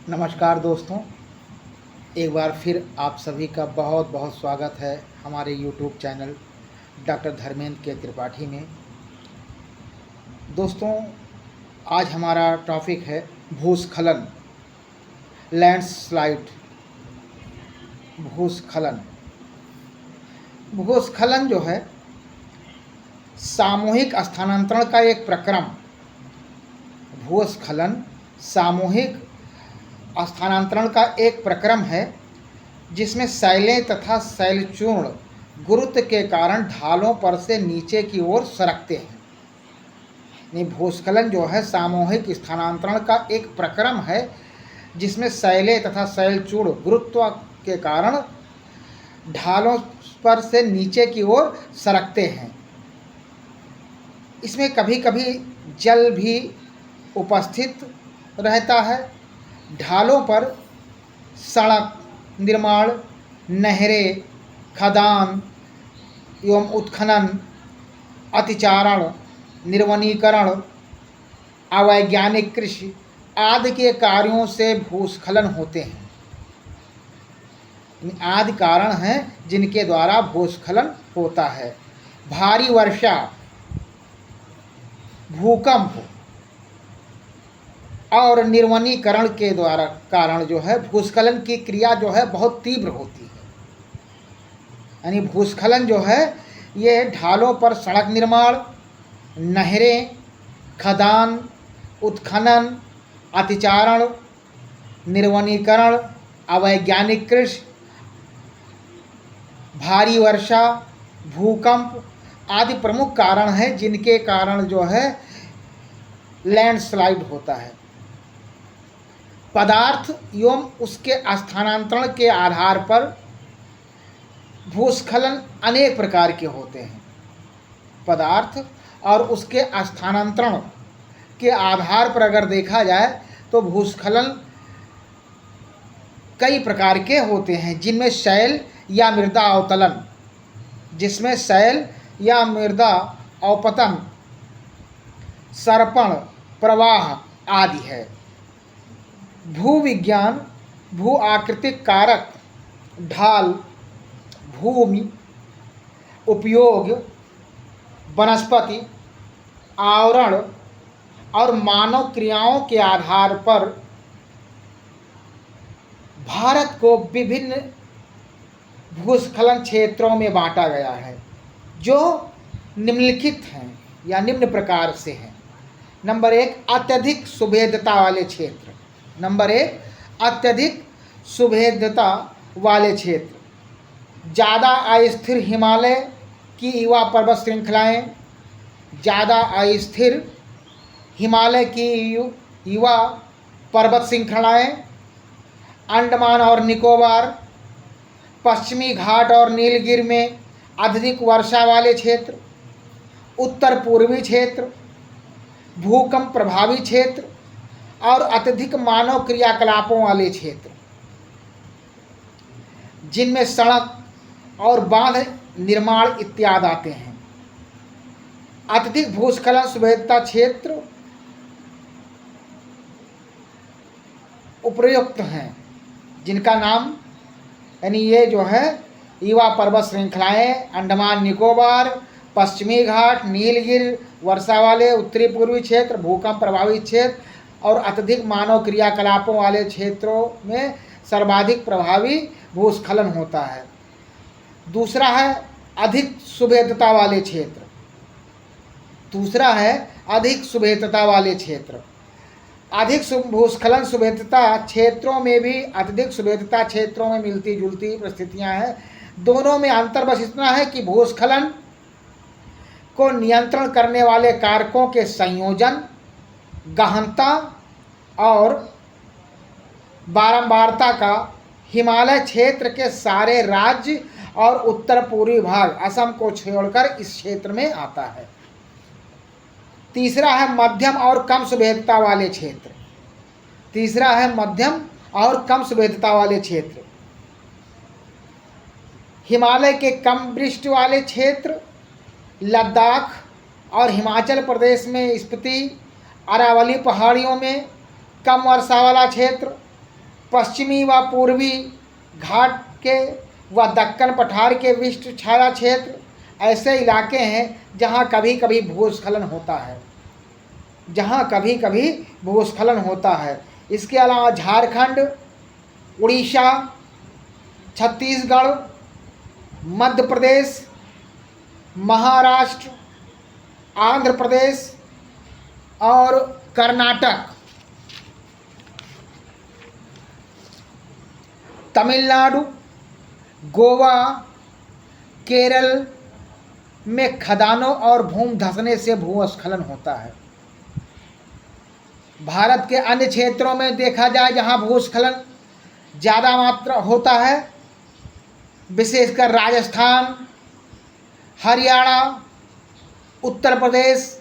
नमस्कार दोस्तों, एक बार फिर आप सभी का बहुत बहुत स्वागत है हमारे YouTube चैनल डॉक्टर धर्मेंद्र के त्रिपाठी में। दोस्तों, आज हमारा टॉपिक है भूस्खलन, लैंडस्लाइड। भूस्खलन भूस्खलन जो है सामूहिक स्थानांतरण का एक प्रक्रम। भूस्खलन सामूहिक स्थानांतरण का एक प्रक्रम है जिसमें शैलें तथा शैलचूर्ण गुरुत्व के कारण ढालों पर से नीचे की ओर सरकते हैं। भूस्खलन जो है सामूहिक स्थानांतरण का एक प्रक्रम है जिसमें शैलें तथा शैलचूर्ण गुरुत्व के कारण ढालों पर से नीचे की ओर सरकते हैं। इसमें कभी कभी जल भी उपस्थित रहता है। ढालों पर सड़क निर्माण, नहरें, खदान एवं उत्खनन, अतिचारण, निर्वनीकरण, अवैज्ञानिक कृषि आदि के कार्यों से भूस्खलन होते हैं। आदि कारण हैं जिनके द्वारा भूस्खलन होता है। भारी वर्षा, भूकंप और निर्वनीकरण के द्वारा कारण जो है भूस्खलन की क्रिया जो है बहुत तीव्र होती है। यानी भूस्खलन जो है ये ढालों पर सड़क निर्माण, नहरें, खदान, उत्खनन, अतिचारण, निर्वनीकरण, अवैज्ञानिक कृषि, भारी वर्षा, भूकंप आदि प्रमुख कारण हैं जिनके कारण जो है लैंडस्लाइड होता है। पदार्थ एवं उसके स्थानांतरण के आधार पर भूस्खलन अनेक प्रकार के होते हैं। पदार्थ और उसके स्थानांतरण के आधार पर अगर देखा जाए तो भूस्खलन कई प्रकार के होते हैं, जिनमें शैल या मृदा अवतलन, जिसमें शैल या मृदा अवपतन, सर्पण, प्रवाह आदि है। भूविज्ञान, भू आकृतिक कारक, ढाल, भूमि, उपयोग, वनस्पति, आवरण और मानव क्रियाओं के आधार पर भारत को विभिन्न भूस्खलन क्षेत्रों में बांटा गया है, जो निम्नलिखित हैं या निम्न प्रकार से हैं। नंबर 1, अत्यधिक सुभेद्यता वाले क्षेत्र। नंबर 1, अत्यधिक सुभेद्यता वाले क्षेत्र। ज़्यादा अस्थिर हिमालय की युवा पर्वत श्रृंखलाएँ, ज़्यादा अस्थिर हिमालय की युवा पर्वत श्रृंखलाएँ, अंडमान और निकोबार, पश्चिमी घाट और नीलगिरी में अधिक वर्षा वाले क्षेत्र, उत्तर पूर्वी क्षेत्र, भूकंप प्रभावी क्षेत्र और अत्यधिक मानव क्रियाकलापों वाले क्षेत्र, जिनमें सड़क और बांध निर्माण इत्यादि आते हैं। अत्यधिक भूस्खलन सुभेद्यता क्षेत्र उपयुक्त हैं, जिनका नाम यानी ये जो है युवा पर्वत श्रृंखलाएँ, अंडमान निकोबार, पश्चिमी घाट, नीलगिरी, वर्षा वाले उत्तरी पूर्वी क्षेत्र, भूकंप प्रभावित क्षेत्र और अत्यधिक मानव क्रियाकलापों वाले क्षेत्रों में सर्वाधिक प्रभावी भूस्खलन होता है। दूसरा है अधिक सुभेद्यता वाले क्षेत्र। दूसरा है अधिक सुभेद्यता वाले क्षेत्र। अधिक भूस्खलन सुभेद्यता क्षेत्रों में भी अत्यधिक सुभेद्यता क्षेत्रों में मिलती जुलती परिस्थितियां हैं। दोनों में अंतर बस इतना है कि भूस्खलन को नियंत्रण करने वाले कारकों के संयोजन, गहनता और बारंबारता का हिमालय क्षेत्र के सारे राज्य और उत्तर पूर्वी भाग असम को छोड़कर इस क्षेत्र में आता है। तीसरा है मध्यम और कम सुभेद्यता वाले क्षेत्र। तीसरा है मध्यम और कम सुभेद्यता वाले क्षेत्र। हिमालय के कम वृष्टि वाले क्षेत्र, लद्दाख और हिमाचल प्रदेश में स्पीति, अरावली पहाड़ियों में कम वर्षा वाला क्षेत्र, पश्चिमी व पूर्वी घाट के व दक्कन पठार के विशिष्ट छाया क्षेत्र ऐसे इलाके हैं जहाँ कभी कभी भूस्खलन होता है, इसके अलावा झारखंड, उड़ीसा, छत्तीसगढ़, मध्य प्रदेश, महाराष्ट्र, आंध्र प्रदेश और कर्नाटक, तमिलनाडु, गोवा, केरल में खदानों और भूमि धंसने से भूस्खलन होता है। भारत के अन्य क्षेत्रों में देखा जाए जहां भूस्खलन ज़्यादा मात्रा होता है, विशेषकर राजस्थान, हरियाणा, उत्तर प्रदेश,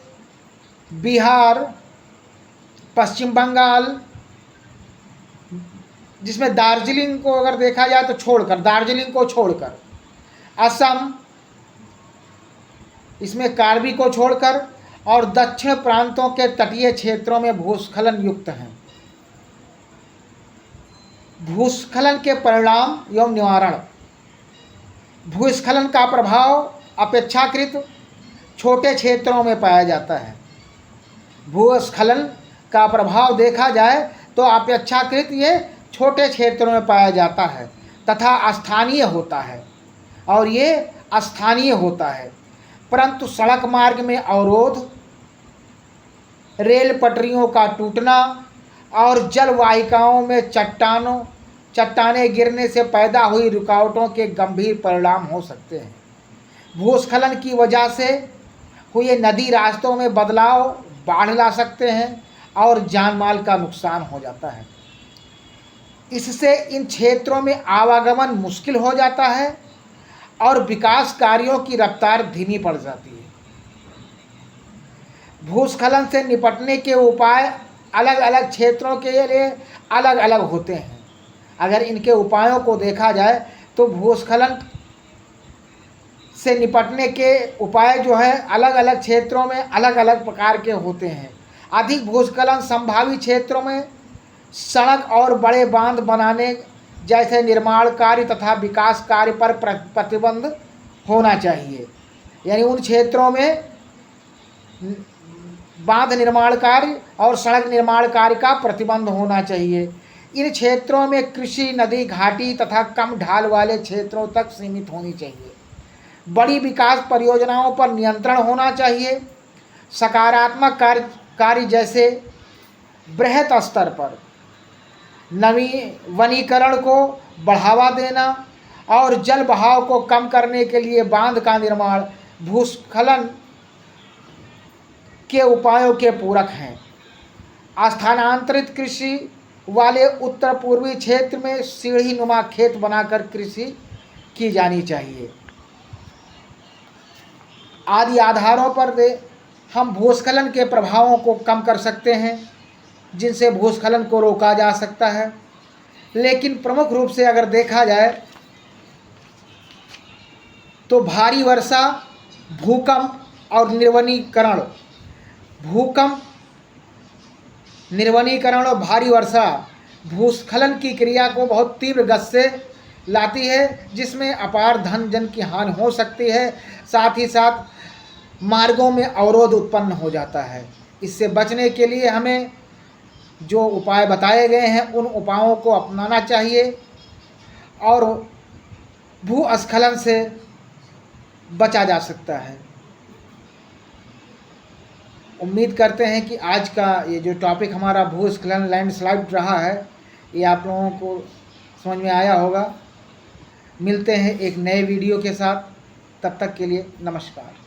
बिहार, पश्चिम बंगाल, जिसमें दार्जिलिंग को अगर देखा जाए तो छोड़कर असम, इसमें कार्बी को छोड़कर, और दक्षिण प्रांतों के तटीय क्षेत्रों में भूस्खलन युक्त हैं। भूस्खलन के परिणाम एवं निवारण। भूस्खलन का प्रभाव अपेक्षाकृत छोटे क्षेत्रों में पाया जाता है। भूस्खलन का प्रभाव देखा जाए तो अपेक्षाकृत ये छोटे क्षेत्रों में पाया जाता है तथा स्थानीय होता है, परंतु सड़क मार्ग में अवरोध, रेल पटरियों का टूटना और जल वाहिकाओं में चट्टानें गिरने से पैदा हुई रुकावटों के गंभीर परिणाम हो सकते हैं। भूस्खलन की वजह से हुए नदी रास्तों में बदलाव बाढ़ ला सकते हैं और जान माल का नुकसान हो जाता है। इससे इन क्षेत्रों में आवागमन मुश्किल हो जाता है और विकास कार्यों की रफ्तार धीमी पड़ जाती है। भूस्खलन से निपटने के उपाय अलग अलग क्षेत्रों के लिए अलग अलग होते हैं। अगर इनके उपायों को देखा जाए तो भूस्खलन से निपटने के उपाय जो है अलग अलग क्षेत्रों में अलग अलग प्रकार के होते हैं। अधिक भूस्खलन संभावित क्षेत्रों में सड़क और बड़े बांध बनाने जैसे निर्माण कार्य तथा विकास कार्य पर प्रतिबंध होना चाहिए। यानी उन क्षेत्रों में बांध निर्माण कार्य और सड़क निर्माण कार्य का प्रतिबंध होना चाहिए। इन क्षेत्रों में कृषि नदी घाटी तथा कम ढाल वाले क्षेत्रों तक सीमित होनी चाहिए। बड़ी विकास परियोजनाओं पर नियंत्रण होना चाहिए। सकारात्मक कार्य जैसे बृहत स्तर पर वनीकरण को बढ़ावा देना और जल बहाव को कम करने के लिए बांध का निर्माण भूस्खलन के उपायों के पूरक हैं। स्थानांतरित कृषि वाले उत्तर पूर्वी क्षेत्र में सीढ़ी नुमा खेत बनाकर कृषि की जानी चाहिए। आदि आधारों पर हम भूस्खलन के प्रभावों को कम कर सकते हैं, जिनसे भूस्खलन को रोका जा सकता है। लेकिन प्रमुख रूप से अगर देखा जाए तो भारी वर्षा, भूकंप और निर्वनीकरण और भारी वर्षा भूस्खलन की क्रिया को बहुत तीव्र गति से लाती है, जिसमें अपार धन जन की हानि हो सकती है। साथ ही साथ मार्गों में अवरोध उत्पन्न हो जाता है। इससे बचने के लिए हमें जो उपाय बताए गए हैं उन उपायों को अपनाना चाहिए और भूस्खलन से बचा जा सकता है। उम्मीद करते हैं कि आज का ये जो टॉपिक हमारा भूस्खलन लैंडस्लाइड रहा है, ये आप लोगों को समझ में आया होगा। मिलते हैं एक नए वीडियो के साथ, तब तक के लिए नमस्कार।